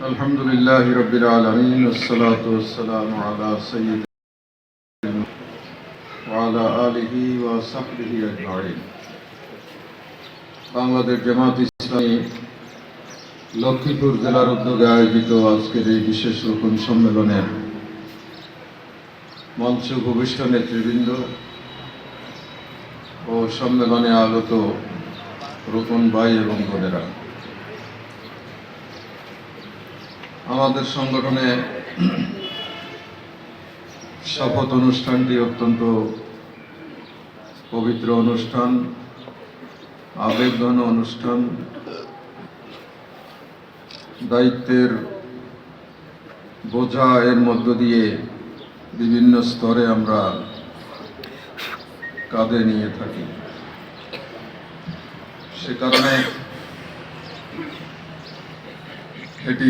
আলহামদুলিল্লাহি রাব্বিল আলামিন ওয়াসসালাতু ওয়াসসালামু আলা সাইয়্যিদিনা ওয়া আলা আলিহি ওয়া সাহবিহি আজমাইন। বাংলাদেশ জামাত ইসলামী লক্ষ্মীপুর জেলার উদ্যোগে আয়োজিত আজকের এই বিশেষ রোকন সম্মেলনের মঞ্চে উপবিষ্ট নেতৃবৃন্দ ও সম্মেলনে আগত রোকন ভাই এবং বোনেরা, আমাদের সংগঠনে শপথ অনুষ্ঠানটি অত্যন্ত পবিত্র অনুষ্ঠান, আবেগঘন অনুষ্ঠান। দায়িত্বের বোঝা এর মধ্য দিয়ে বিভিন্ন স্তরে আমরা কাঁধে নিয়ে থাকি। সে কারণে এটি